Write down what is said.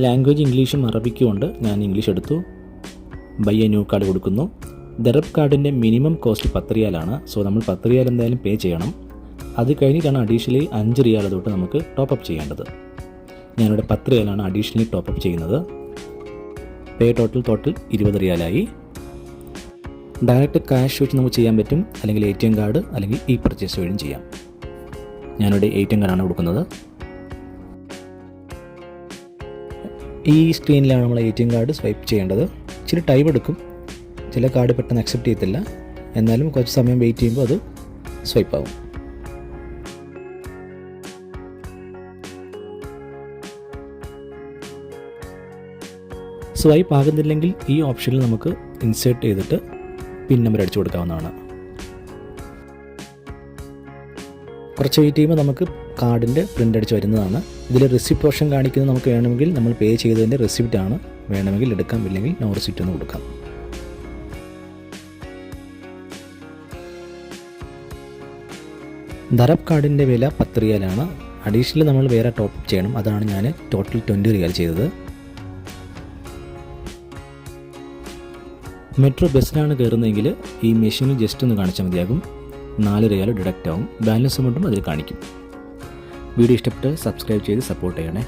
Language ഇംഗ്ലീഷും അറബിക്കും ഉണ്ട്. ഞാൻ ഇംഗ്ലീഷ് എടുത്തു. ബൈ എ ന്യൂ കാർഡ് കൊടുക്കുന്നു. ദറബ് കാർഡിൻ്റെ മിനിമം കോസ്റ്റ് 10 റിയാലാണ്. സോ നമ്മൾ 10 റിയാൽ എന്തായാലും പേ ചെയ്യണം. അത് കഴിഞ്ഞിട്ടാണ് അഡീഷണലി 5 റിയാൽ തൊട്ട് നമുക്ക് ടോപ്പപ്പ് ചെയ്യേണ്ടത്. ഞാനിവിടെ 10 റിയാലാണ് അഡീഷണലി ടോപ്പപ്പ് ചെയ്യുന്നത്. പേ ടോട്ടൽ 20 റിയാലായി. ഡയറക്റ്റ് ക്യാഷ് വെച്ച് നമുക്ക് ചെയ്യാൻ പറ്റും, അല്ലെങ്കിൽ ATM കാർഡ്, അല്ലെങ്കിൽ ഇ പർച്ചേസ് വഴിയും ചെയ്യാം. ഞാനിവിടെ ATM കാർഡാണ് കൊടുക്കുന്നത്. ഈ സ്ക്രീനിലാണ് നമ്മൾ ATM കാർഡ് സ്വൈപ്പ് ചെയ്യേണ്ടത്. ഇച്ചിരി ടൈം എടുക്കും, ചില കാർഡ് പെട്ടെന്ന് അക്സെപ്റ്റ് ചെയ്യത്തില്ല. എന്നാലും കുറച്ച് സമയം വെയിറ്റ് ചെയ്യുമ്പോൾ അത് സ്വൈപ്പ് ആവും. സ്വൈപ്പ് ആകുന്നില്ലെങ്കിൽ ഈ ഓപ്ഷനിൽ നമുക്ക് ഇൻസേർട്ട് ചെയ്തിട്ട് പിൻ നമ്പർ അടിച്ചു കൊടുക്കാവുന്നതാണ്. കുറച്ച് വെയിറ്റ് ചെയ്യുമ്പോൾ നമുക്ക് കാർഡിൻ്റെ പ്രിൻ്റ് അടിച്ച് വരുന്നതാണ്. ഇതിൽ റെസിപ്റ്റ് ഓപ്ഷൻ കാണിക്കുന്നത് നമുക്ക് വേണമെങ്കിൽ നമ്മൾ പേ ചെയ്തതിൻ്റെ റെസിപ്റ്റാണ്, വേണമെങ്കിൽ എടുക്കാം, ഇല്ലെങ്കിൽ നോ റെസിപ്റ്റ് എന്ന് കൊടുക്കാം. ദറബ് കാർഡിൻ്റെ വില 10 റിയാലാണ്. അഡീഷണൽ നമ്മൾ വേറെ ടോപ്പ് ചെയ്യണം. അതാണ് ഞാൻ ടോട്ടൽ 20 റിയാൽ ചെയ്തത്. മെട്രോ ബസ്സിലാണ് കയറുന്നതെങ്കിൽ ഈ മെഷീനിൽ ജസ്റ്റ് ഒന്ന് കാണിച്ചാൽ മതിയാകും. 4 റിയാൽ ഡിഡക്റ്റ് ആവും. ബാലൻസ് അമൗണ്ടും അതിൽ കാണിക്കും. വീഡിയോ ഇഷ്ടപ്പെട്ട് സബ്സ്ക്രൈബ് ചെയ്ത് സപ്പോർട്ട് ചെയ്യണേ.